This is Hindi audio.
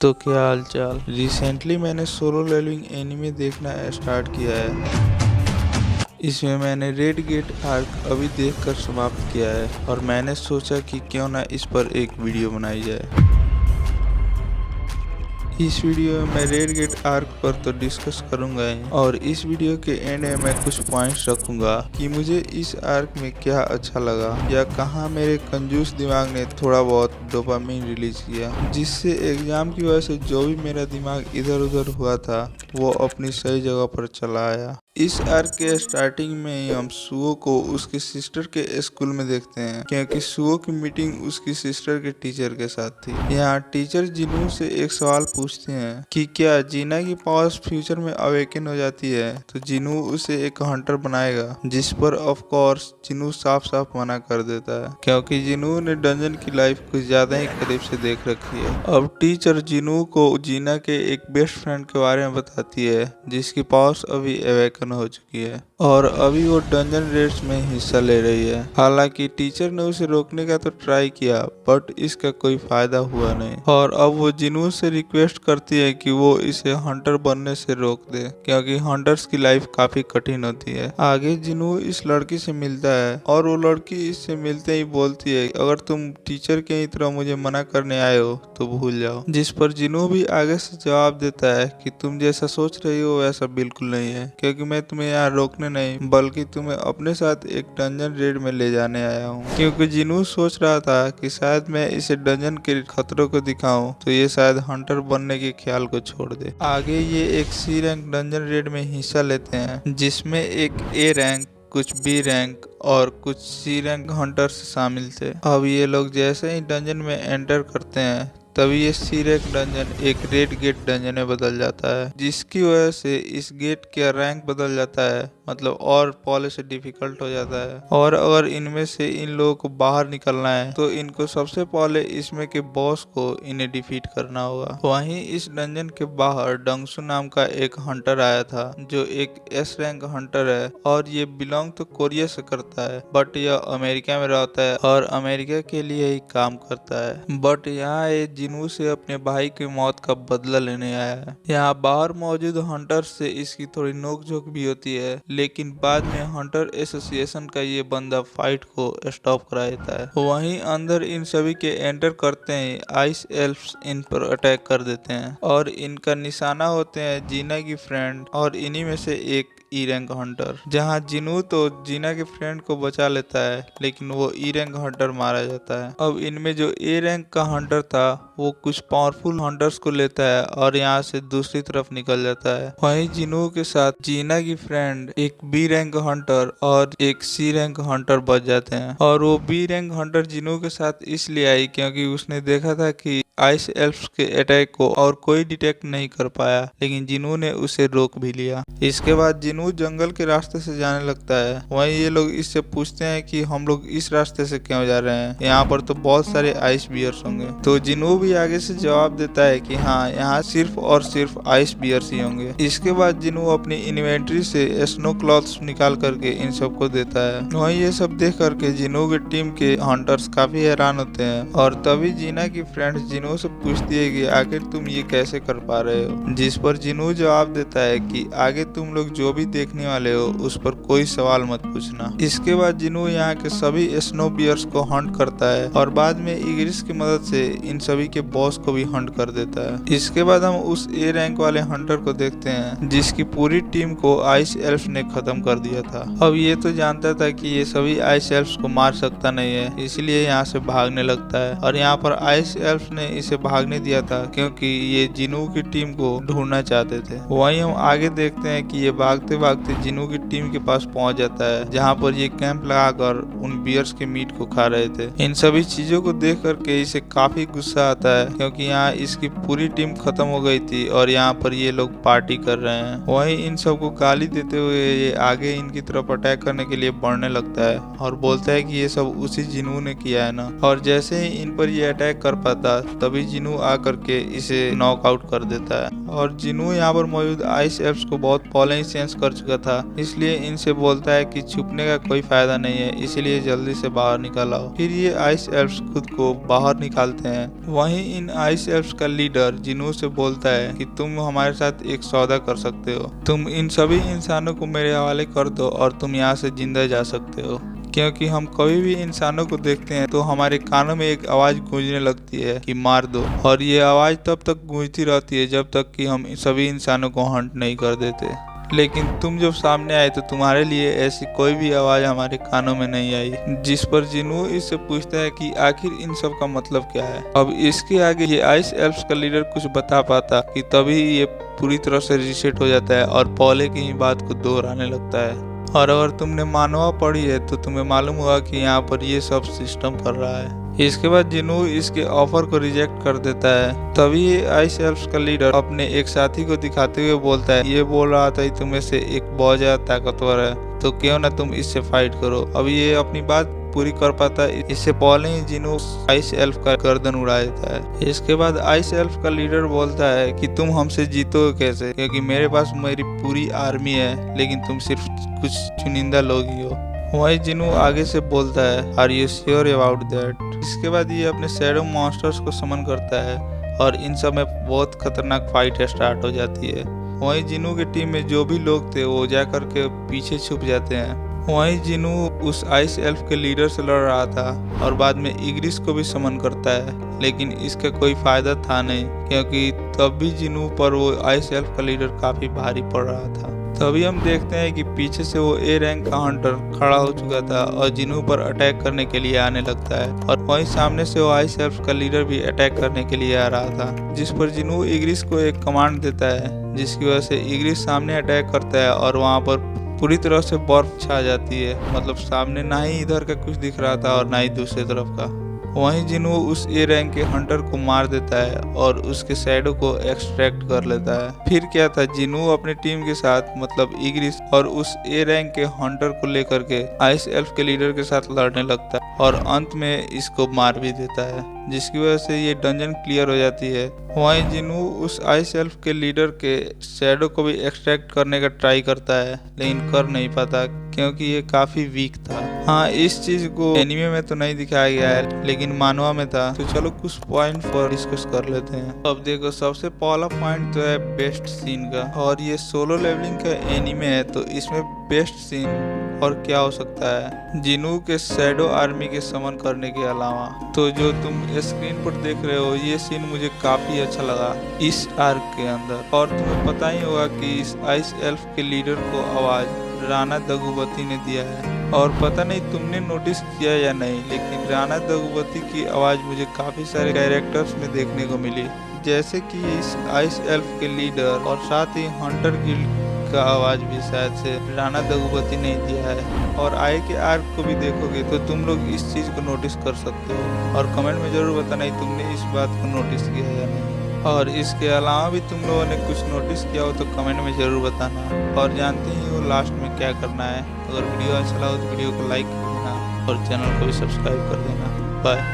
तो क्या हाल चाल। रिसेंटली मैंने सोलो लेवलिंग एनीमे देखना स्टार्ट किया है। इसमें मैंने रेड गेट आर्क अभी देखकर समाप्त किया है और मैंने सोचा कि क्यों ना इस पर एक वीडियो बनाई जाए। इस वीडियो में मैं रेड गेट आर्क पर तो डिस्कस करूंगा ही, और इस वीडियो के एंड में मैं कुछ पॉइंट्स रखूंगा कि मुझे इस आर्क में क्या अच्छा लगा या कहां मेरे कंजूस दिमाग ने थोड़ा बहुत डोपामिन रिलीज किया, जिससे एग्जाम की वजह से जो भी मेरा दिमाग इधर उधर हुआ था वो अपनी सही जगह पर चला आया। इस आर्क के स्टार्टिंग में ही हम सुओ को उसके सिस्टर के स्कूल में देखते हैं, क्योंकि सुओ की मीटिंग उसकी सिस्टर के टीचर के साथ थी। यहाँ टीचर जिनू से एक सवाल पूछते हैं कि क्या जीना की पावर्स फ्यूचर में अवेकन हो जाती है तो जिनू उसे एक हंटर बनाएगा, जिस पर ऑफ कोर्स जिनू साफ साफ मना कर देता है, क्योंकि जिनू ने डंजन की लाइफ कुछ ज्यादा ही करीब से देख रखी है। अब टीचर जिनू को जीना के एक बेस्ट फ्रेंड के बारे में बताती है जिसकी पावर्स अभी अवेकन हो चुकी है और अभी वो डंजन रेड्स में हिस्सा ले रही है। हालांकि टीचर ने उसे रोकने का तो ट्राई किया बट इसका कोई फायदा हुआ नहीं, और अब वो जिनू से रिक्वेस्ट करती है कि वो इसे हंटर बनने से रोक दे, क्योंकि हंटर्स की लाइफ काफी कठिन होती है। आगे जिनू इस लड़की से मिलता है और वो लड़की इससे मिलते ही बोलती है अगर तुम टीचर की तरह मुझे मना करने आए हो तो भूल जाओ, जिस पर जिनू भी आगे से जवाब देता है कि तुम जैसा सोच रही हो वैसा बिल्कुल नहीं है, क्योंकि मैं तुम्हें यहाँ रोकने नहीं बल्कि तुम्हें अपने साथ एक डंजन रेड में ले जाने आया हूँ। क्योंकि जिनू सोच रहा था कि शायद मैं इसे डंजन के खतरों को दिखाऊं तो ये शायद हंटर बनने के ख्याल को छोड़ दे। आगे ये एक सी रैंक डंजन रेड में हिस्सा लेते हैं, जिसमें एक ए रैंक, कुछ बी रैंक और कुछ सी रैंक हंटर्स शामिल थे। अब ये लोग जैसे ही डंजन में एंटर करते हैं तभी ये सी रैंक डंजन एक रेड गेट डंजन में बदल जाता है, जिसकी वजह से इस गेट का रैंक बदल जाता है, मतलब और पहले से डिफिकल्ट हो जाता है। और अगर इनमें से इन लोगों को बाहर निकलना है तो इनको सबसे पहले इसमें के बॉस को इन्हें डिफीट करना होगा। वहीं इस डंजन के बाहर डंगसू नाम का एक हंटर आया था जो एक एस रैंक हंटर है और ये बिलोंग तो कोरिया से करता है बट यह अमेरिका में रहता है और अमेरिका के लिए ही काम करता है। बट यहाँ ये जिनू से अपने भाई की मौत का बदला लेने आया है। यहाँ बाहर मौजूद हंटर से इसकी थोड़ी नोकझोंक भी होती है, लेकिन बाद में हंटर एसोसिएशन का ये बंदा फाइट को स्टॉप करा देता है। वहीं अंदर इन सभी के एंटर करते ही आइस एल्फ्स इन पर अटैक कर देते हैं और इनका निशाना होते हैं जीना की फ्रेंड और इन्हीं में से एक ई रैंक हंटर। जहां जिनू तो जीना के फ्रेंड को बचा लेता है लेकिन वो ई रैंक हंटर मारा जाता है। अब इनमें जो ए रैंक का हंटर था वो कुछ पावरफुल हंटर्स को लेता है और यहाँ से दूसरी तरफ निकल जाता है। वहीं जिनू के साथ जीना की फ्रेंड एक बी रैंक हंटर और एक सी रैंक हंटर बच जाते हैं, और वो बी रैंक हंटर जिनू के साथ इसलिए आई क्योंकि उसने देखा था कि आइस एल्फ्स के अटैक को और कोई डिटेक्ट नहीं कर पाया, लेकिन जिनू ने उसे रोक भी लिया। इसके बाद जिनू जंगल के रास्ते से जाने लगता है। वहीं ये लोग इससे पूछते हैं कि हम लोग इस रास्ते से क्यों जा रहे हैं, यहाँ पर तो बहुत सारे आइस बियर्स होंगे। तो जिनू भी आगे से जवाब देता है कि हाँ, यहाँ सिर्फ और सिर्फ आइस बियर्स ही होंगे। इसके बाद जिनू अपनी इन्वेंट्री से स्नो क्लॉथ्स निकाल करके इन सबको देता है। वहीं ये सब देख करके जिनू के टीम के हंटर्स काफी हैरान होते हैं, और तभी जीना की फ्रेंड जिनू से पूछती है कि आखिर तुम ये कैसे कर पा रहे हो, जिस पर जिनू जवाब देता है कि आगे तुम लोग जो भी देखने वाले हो उस पर कोई सवाल मत पूछना। इसके बाद जिनू यहाँ के सभी स्नो बियर्स को हंट करता है और बाद में इग्रिस की मदद से इन सभी के बॉस को भी हंट कर देता है। इसके बाद हम उस ए रैंक वाले हंटर को देखते हैं जिसकी पूरी टीम को आइस एल्फ ने खत्म कर दिया था। अब ये तो जानता था कि ये सभी आइस एल्फ को मार सकता नहीं है, इसलिए यहाँ से भागने लगता है, और यहाँ पर आइस एल्फ ने इसे भागने दिया था क्योंकि ये जिनू की टीम को ढूंढना चाहते थे। वहीं हम आगे देखते हैं कि ये भागते भागते जिनू की टीम के पास पहुंच जाता है, जहां पर ये कैंप लगाकर उन बियर्स के मीट को खा रहे थे। इन सभी चीजों को देख करके इसे काफी गुस्सा आता है क्योंकि यहाँ इसकी पूरी टीम खत्म हो गई थी और यहाँ पर ये लोग पार्टी कर रहे हैं। वहीं इन सबको गाली देते हुए ये आगे इनकी तरफ अटैक करने के लिए बढ़ने लगता है और बोलता है कि ये सब उसी जिनू ने किया है ना। और जैसे ही इन पर ये अटैक कर पाता तभी जिनू आकर के इसे नॉकआउट कर देता है। और जिनू यहाँ पर मौजूद आइस एल्फ्स को बहुत पहले ही सेंस कर चुका था, इसलिए इसलिए इनसे बोलता है कि छुपने का कोई फायदा नहीं है, इसीलिए जल्दी से बाहर निकल आओ। फिर ये आइस एल्फ्स खुद को बाहर निकालते हैं। वहीं इन आइस एल्फ्स का लीडर जिनू से बोलता है कि तुम हमारे साथ एक सौदा कर सकते हो, तुम इन सभी इंसानों को मेरे हवाले कर दो और तुम यहाँ से जिंदा जा सकते हो, क्योंकि हम कभी भी इंसानों को देखते हैं तो हमारे कानों में एक आवाज गूंजने लगती है कि मार दो, और ये आवाज तब तक गूंजती रहती है जब तक कि हम सभी इंसानों को हंट नहीं कर देते। लेकिन तुम जब सामने आए तो तुम्हारे लिए ऐसी कोई भी आवाज हमारे कानों में नहीं आई। जिस पर जिनू इससे पूछता है कि आखिर इन सब का मतलब क्या है। अब इसके आगे ये आइस एल्फ्स का लीडर कुछ बता पाता कि तभी ये पूरी तरह से रीसेट हो जाता है और पहले की ही बात को दोहराने लगता है। और अगर तुमने मानवा पढ़ी है तो तुम्हें मालूम होगा कि यहाँ पर ये सब सिस्टम कर रहा है। इसके बाद जिनू इसके ऑफर को रिजेक्ट कर देता है। तभी ये आइस एल्फ्स का लीडर अपने एक साथी को दिखाते हुए बोलता है, ये बोल रहा था तुम में से एक बहुत ज्यादा ताकतवर है, तो क्यों ना तुम इससे फाइट करो। अब ये अपनी बात पूरी कर पाता है, इससे पहले ही जिनू आइस एल्फ का गर्दन उड़ा देता है। इसके बाद आइस एल्फ का लीडर बोलता है कि तुम हमसे जीतोगे कैसे, क्योंकि मेरे पास मेरी पूरी आर्मी है, लेकिन तुम सिर्फ कुछ चुनिंदा लोग ही हो। वहीं जिनू आगे से बोलता है, are you sure about that. इसके बाद ये अपने शैडो मॉन्स्टर्स को समन करता है और इन सब में बहुत खतरनाक फाइट स्टार्ट हो जाती है। वहीं जिनू की टीम में जो भी लोग थे वो जा करके पीछे छुप जाते हैं। वहीं जिनू उस आइस एल्फ के लीडर से लड़ रहा था और बाद में इग्रिस को भी समन करता है, लेकिन इसका कोई फायदा था नहीं, क्योंकि तब भी जिनू पर वो आइस एल्फ का लीडर काफी भारी पड़ रहा था। तभी हम देखते हैं कि पीछे से वो ए रैंक का हंटर खड़ा हो चुका था और जिनू पर अटैक करने के लिए आने लगता है, और वहीं सामने से वो आइस एल्फ का लीडर भी अटैक करने के लिए आ रहा था, जिस पर जिनू इग्रिस को एक कमांड देता है, जिसकी वजह से इग्रिस सामने अटैक करता है और वहाँ पर पूरी तरह से बर्फ छा जाती है। मतलब सामने ना ही इधर का कुछ दिख रहा था और ना ही दूसरी तरफ का। वहीं जिनू उस ए रैंक के हंटर को मार देता है और उसके शैडो को एक्सट्रैक्ट कर लेता है। फिर क्या था, जिनू अपनी टीम के साथ मतलब इग्रिस और उस ए रैंक के हंटर को लेकर के आइस एल्फ के लीडर के साथ लड़ने लगता है और अंत में इसको मार भी देता है, जिसकी वजह से ये डंजन क्लियर हो जाती है। वहीं जिनू उस आइस एल्फ के लीडर के शैडो को भी एक्सट्रैक्ट करने का ट्राई करता है, लेकिन कर नहीं पाता क्योंकि ये काफी वीक था। हाँ, इस चीज को एनीमे में तो नहीं दिखाया गया है, लेकिन मानवा में था। तो चलो कुछ पॉइंट पर डिस्कस कर लेते हैं। अब देखो, सबसे पहला पॉइंट तो है बेस्ट सीन का, और ये सोलो लेवलिंग का एनीमे है तो इसमें बेस्ट सीन और क्या हो सकता है, जिनू के शैडो आर्मी के समन करने के अलावा। तो जो तुम स्क्रीन पर देख रहे हो ये सीन मुझे काफी अच्छा लगा इस आर्क के अंदर। और तुम्हें पता ही होगा कि इस आइस एल्फ के लीडर को आवाज राणा दगुवती ने दिया है, और पता नहीं तुमने नोटिस किया या नहीं, लेकिन राणा दगुवती की आवाज मुझे काफी सारे कैरेक्टर्स में देखने को मिली, जैसे कि इस आइस एल्फ के लीडर और साथ ही हंटर गिल्ड का आवाज भी शायद से राणा दगुवती ने दिया है। और आए के आर्क को भी देखोगे तो तुम लोग इस चीज को नोटिस कर सकते हो, और कमेंट में जरूर बताना तुमने इस बात को नोटिस किया या नहीं। और इसके अलावा भी तुम लोगों ने कुछ नोटिस किया हो तो कमेंट में ज़रूर बताना। और जानते ही हो लास्ट में क्या करना है, अगर वीडियो अच्छा लगा तो वीडियो को लाइक कर देना और चैनल को भी सब्सक्राइब कर देना। बाय।